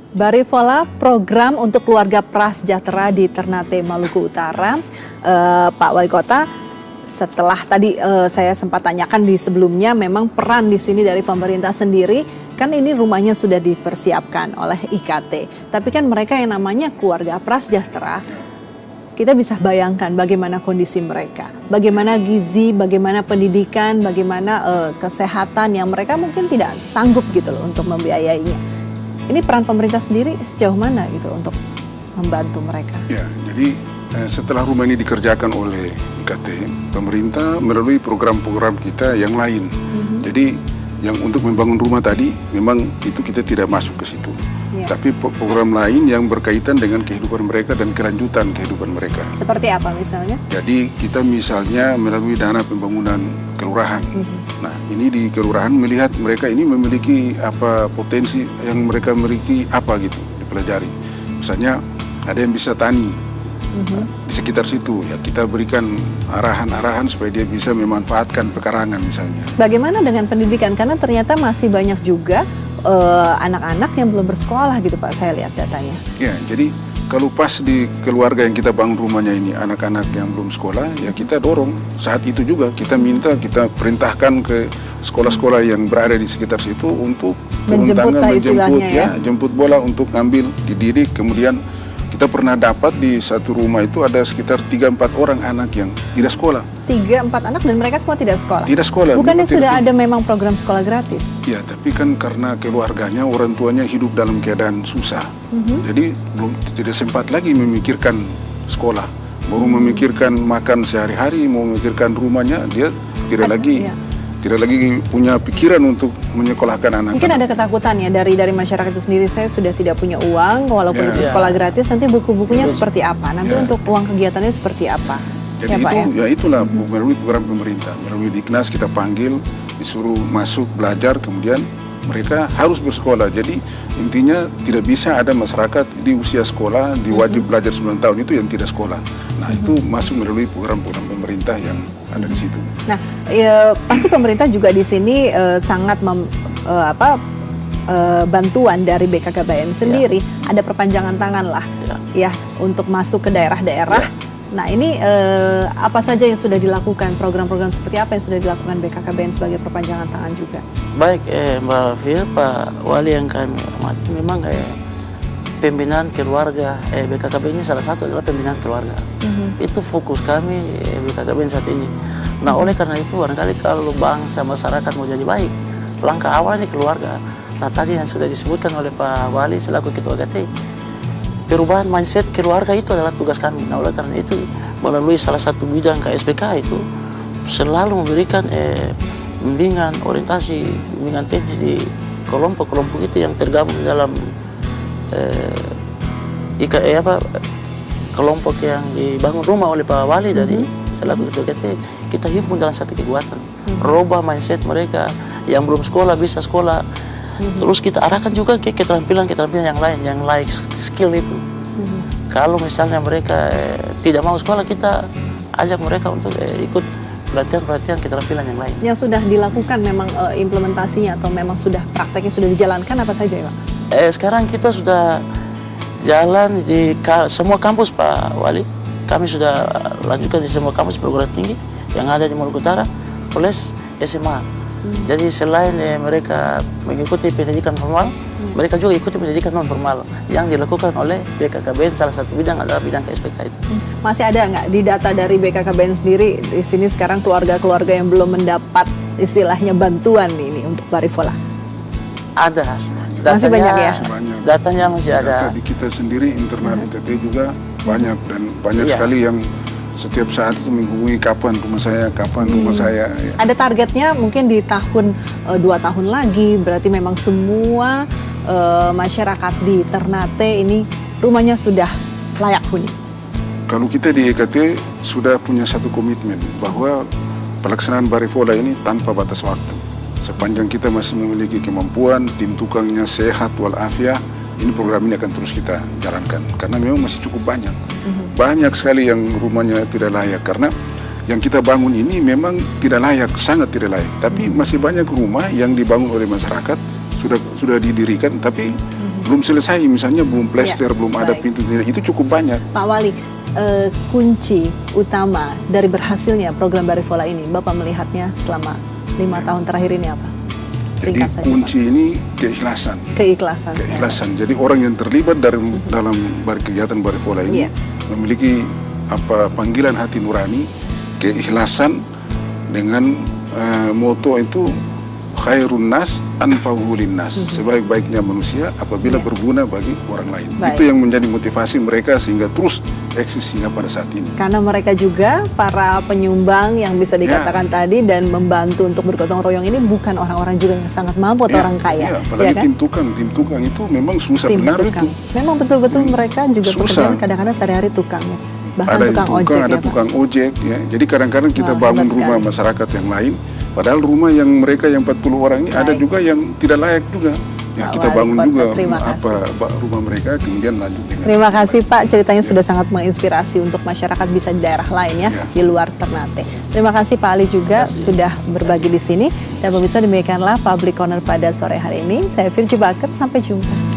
Barifola, program untuk keluarga prasejahtera di Ternate, Maluku Utara. Pak Wali Kota, setelah tadi saya sempat tanyakan di sebelumnya, memang peran di sini dari pemerintah sendiri, kan ini rumahnya sudah dipersiapkan oleh IKT. Tapi kan mereka yang namanya keluarga prasejahtera, kita bisa bayangkan bagaimana kondisi mereka, bagaimana gizi, bagaimana pendidikan, bagaimana kesehatan yang mereka mungkin tidak sanggup gitu loh untuk membiayainya. Ini peran pemerintah sendiri sejauh mana gitu untuk membantu mereka? Ya, jadi setelah rumah ini dikerjakan oleh IKT, pemerintah melalui program-program kita yang lain. Jadi yang untuk membangun rumah tadi, memang itu kita tidak masuk ke situ. Tapi program lain yang berkaitan dengan kehidupan mereka dan kelanjutan kehidupan mereka. Seperti apa misalnya? Jadi kita misalnya melalui dana pembangunan kelurahan. Nah, ini di kelurahan melihat mereka ini memiliki apa potensi yang mereka miliki apa gitu, dipelajari. Misalnya ada yang bisa tani. Di sekitar situ ya kita berikan arahan-arahan supaya dia bisa memanfaatkan pekarangan misalnya. Bagaimana dengan pendidikan? Karena ternyata masih banyak juga anak-anak yang belum bersekolah gitu Pak, saya lihat datanya. Ya, jadi kalau pas di keluarga yang kita bangun rumahnya ini anak-anak yang belum sekolah, ya kita dorong. Saat itu juga kita minta, kita perintahkan ke sekolah-sekolah yang berada di sekitar situ untuk turun tangan, menjemput jemput bola untuk ngambil, dididik. Kemudian kita pernah dapat di satu rumah itu ada sekitar 3-4 orang anak yang tidak sekolah. 3-4 anak dan mereka semua tidak sekolah? Tidak sekolah. Bukannya sudah ada memang program sekolah gratis? Ya, tapi kan karena keluarganya, orang tuanya hidup dalam keadaan susah. Jadi tidak sempat lagi memikirkan sekolah. Baru memikirkan makan sehari-hari, mau memikirkan rumahnya, dia tidak lagi punya pikiran untuk menyekolahkan anak. Mungkin ada ketakutan ya dari masyarakat itu sendiri, saya sudah tidak punya uang, walaupun itu sekolah gratis, nanti buku-bukunya seperti apa? Nanti untuk uang kegiatannya seperti apa? Jadi itulah melalui program pemerintah, melalui Diknas kita panggil, disuruh masuk belajar, kemudian mereka harus bersekolah. Jadi intinya tidak bisa ada masyarakat di usia sekolah, diwajib belajar 9 tahun itu yang tidak sekolah. Nah itu masuk melalui program-program pemerintah yang ada di situ. Nah pasti pemerintah juga di sini sangat bantuan dari BKKBN sendiri, ada perpanjangan tangan lah ya untuk masuk ke daerah-daerah. Nah ini apa saja yang sudah dilakukan, program-program seperti apa yang sudah dilakukan BKKBN sebagai perpanjangan tangan juga? Baik Mbak Fir, Pak Wali yang kami hormati, memang pembinaan keluarga, BKKBN ini salah satu adalah pembinaan keluarga. Itu fokus kami BKKBN saat ini. Nah oleh karena itu barangkali kalau bangsa masyarakat mau jadi baik, langkah awalnya keluarga. Nah tadi yang sudah disebutkan oleh Pak Wali selaku Ketua GT, perubahan mindset keluarga itu adalah tugas kami. Nah oleh karena itu melalui salah satu bidang KSPK itu selalu memberikan bimbingan, orientasi, bimbingan teknis di kelompok-kelompok itu yang tergabung dalam kelompok yang dibangun rumah oleh Pak Wali dari selaku Ketua GT. Kita himpun dalam satu kekuatan, rubah mindset mereka yang belum sekolah bisa sekolah. Terus kita arahkan juga ke keterampilan-keterampilan yang lain, yang like skill itu. Kalau misalnya mereka tidak mau sekolah, kita ajak mereka untuk ikut pelatihan-pelatihan keterampilan yang lain. Yang sudah dilakukan memang implementasinya atau memang sudah prakteknya sudah dijalankan apa saja ya Pak? Sekarang kita sudah jalan di semua kampus Pak Wali. Kami sudah lanjutkan di semua kampus perguruan tinggi yang ada di Maluku Utara plus SMA. Jadi selain mereka mengikuti pendidikan formal, mereka juga ikuti pendidikan non formal yang dilakukan oleh BKKBN. Salah satu bidang adalah bidang KSPK itu. Masih ada nggak di data dari BKKBN sendiri di sini sekarang keluarga-keluarga yang belum mendapat istilahnya bantuan ini untuk Barifola? Ada. Masih banyak ya? Datanya masih ada. Di kita sendiri internal IKT juga banyak dan banyak sekali yang setiap saat itu menghubungi kapan rumah saya, Ya. Ada targetnya mungkin di tahun 2 tahun lagi, berarti memang semua masyarakat di Ternate ini rumahnya sudah layak huni. Kalau kita di IKT sudah punya satu komitmen bahwa pelaksanaan Barifola ini tanpa batas waktu. Sepanjang kita masih memiliki kemampuan, tim tukangnya sehat walafiat, ini program ini akan terus kita jalankan karena memang masih cukup banyak. Banyak sekali yang rumahnya tidak layak karena yang kita bangun ini memang tidak layak, sangat tidak layak. Tapi masih banyak rumah yang dibangun oleh masyarakat sudah didirikan, tapi belum selesai. Misalnya belum plester, belum ada baik. pintu. Itu cukup banyak. Pak Wali, kunci utama dari berhasilnya program Barivola ini, Bapak melihatnya selama 5 tahun terakhir ini apa? Jadi Singkat saja, kunci Pak. ini keikhlasan. Keikhlasan. Keikhlasan. Jadi orang yang terlibat dalam kegiatan Barivola ini Iya. memiliki panggilan hati nurani, keikhlasan dengan moto itu khairun nas anfa'uhu linnas. Sebaik-baiknya manusia apabila berguna bagi orang lain. Baik. Itu yang menjadi motivasi mereka sehingga terus eksis hingga pada saat ini. Karena mereka juga para penyumbang yang bisa dikatakan tadi dan membantu untuk bergotong royong ini bukan orang-orang juga yang sangat mampu atau orang kaya. Apalagi kan? tim tukang itu memang susah Tim benar tukang. itu. Memang betul-betul mereka juga Susah. pekerjaan kadang-kadang sehari-hari tukangnya. Bahkan Ada tukang yang ojek ada ya, Pak. tukang ojek ya. Jadi kadang-kadang kita Wah, bangun hebat rumah sekali. masyarakat yang lain, padahal rumah yang mereka yang 40 orang ini ada Baik. juga yang tidak layak juga. Ya, Pak kita Wali bangun Kota, juga terima kasih. rumah mereka kemudian lanjut dengan. Terima kasih Pak, ceritanya sudah sangat menginspirasi untuk masyarakat bisa di daerah lain ya, Ya. di luar Ternate. Terima kasih Pak Ali juga Terima kasih. sudah berbagi di sini. Dan pemirsa, demikianlah Public Corner pada sore hari ini. Saya Firji Bakar, sampai jumpa.